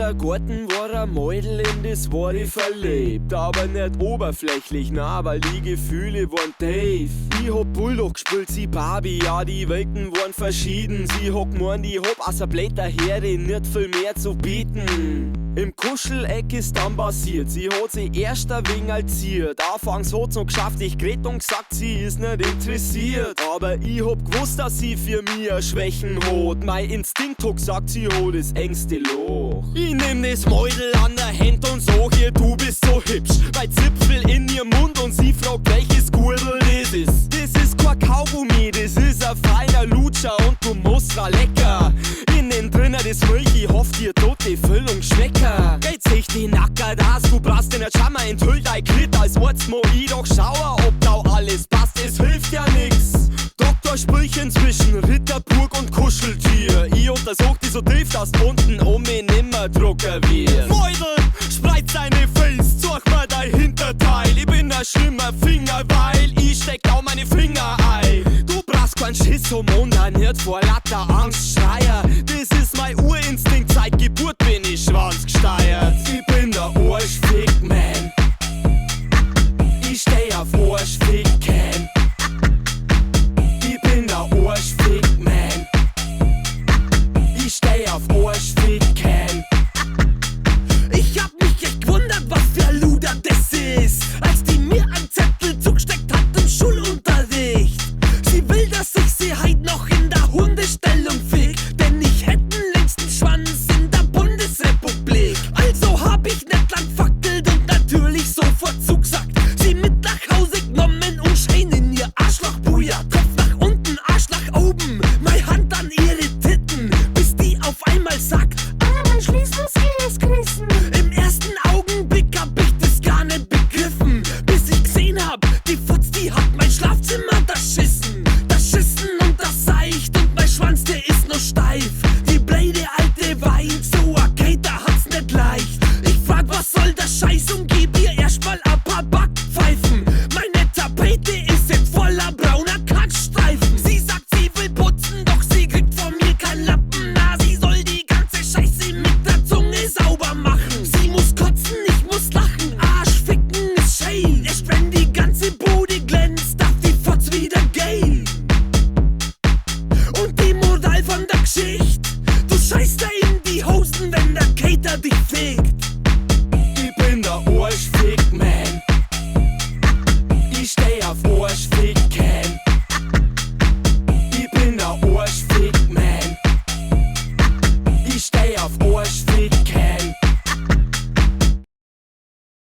Kindergarten war ein Mädel, in das war ich verliebt. Aber nicht oberflächlich, na, weil die Gefühle waren tief. Ich hab Bulldog gespielt, sie Barbie, ja, die Welten waren verschieden. Sie hat gemeint, ich hab aus der Blätter Herde nicht viel mehr zu bieten. Im Kuscheleck ist dann passiert, sie hat sich erst ein wenig alziert. Anfangs hat's noch geschafft, ich geredet und gesagt, sie ist nicht interessiert. Aber ich hab gewusst, dass sie für mich Schwächen hat. Mein Instinkt hat gesagt, sie hat das engste Loch. Ich nehm das Mäudel an der Hand und sag ihr, du bist so hübsch. Mein Zipfel in ihr Mund und sie fragt, welches Gurtel das ist. Das ist kein Kaugummi, das ist ein feiner Lutscher und du musst ra lecker. Innen drinnen das Milch, ich hoff dir tut die Füllung schmecker. Geht sich die Nacker das, du brauchst den nicht Schammer, enthüllt dein Klit als Arzt, mo ich doch schauer, ob da alles passt, es hilft ja nix. Doktorsprüche zwischen Ritterburg und Kuscheltier. Ich untersuch die so tief, dass unten um mich nimmer Drucker wird. Mäudel, spreit seine Face, such mal dein Hinterteil. Ich bin ein schlimmer Finger, weil ich steck da meine Finger ein. Du brauchst keinen Schiss um und ein Hirt vor lauter Angstschreier. Das ist mein Urinstinkt, seit Geburt bin ich schwanzgesteuert. Ich bin der Arschfick-Man. Ich steh auf Arschficken. Ich bin der Arschfick-Man. Ich steh auf Arschficken. Ich hab mich echt gewundert, was für ein Luder das ist, als die mir einen Zettel zugesteckt hat im Schulunterricht. Sie will, dass ich sie heut noch in der Hundestellung fick, denn ich hätt den längsten Schwanz in der Bundesrepublik. Also hab ich nicht lang fackelt und natürlich sofort zugesagt. Sie mit nach Hause genommen und schreien in ihr Arschloch, Buja. Kopf nach unten, Arsch nach oben, meine Hand an ihre Titten, bis die auf einmal sagt, mein Schließmuskel ist gerissen. Im ersten Augenblick hab ich das gar nicht begriffen, bis ich gesehen hab, die Futz, die hat mein Schlafzimmer erschissen. Das Schissen und das seicht und mein Schwanz, der ist noch steif. Die blöde alte weint so, okay, da hat's nicht leicht. Ich frag, was soll der Scheiß und geb ihr erstmal ein paar Backpfeifen. Meine Tapete ist jetzt voller brauner Kackstreifen. Sie sagt, sie will putzen, doch sie kriegt von mir kein Lappen. Na, sie soll die ganze Scheiße mit der Zunge sauber machen. Sie muss kotzen, ich muss lachen. Arschficken ist schön. Erst wenn die ganze Bude glänzt, darf die Fotz wieder gehen. Und die Moral von der Geschichte: Du scheißt da in die Hosen, wenn der Kater dich fegt. Ich bin der Arschfick-Man. Ich steh auf Arschficken. Ich bin der Arschfick-Man. Ich steh auf Arschficken.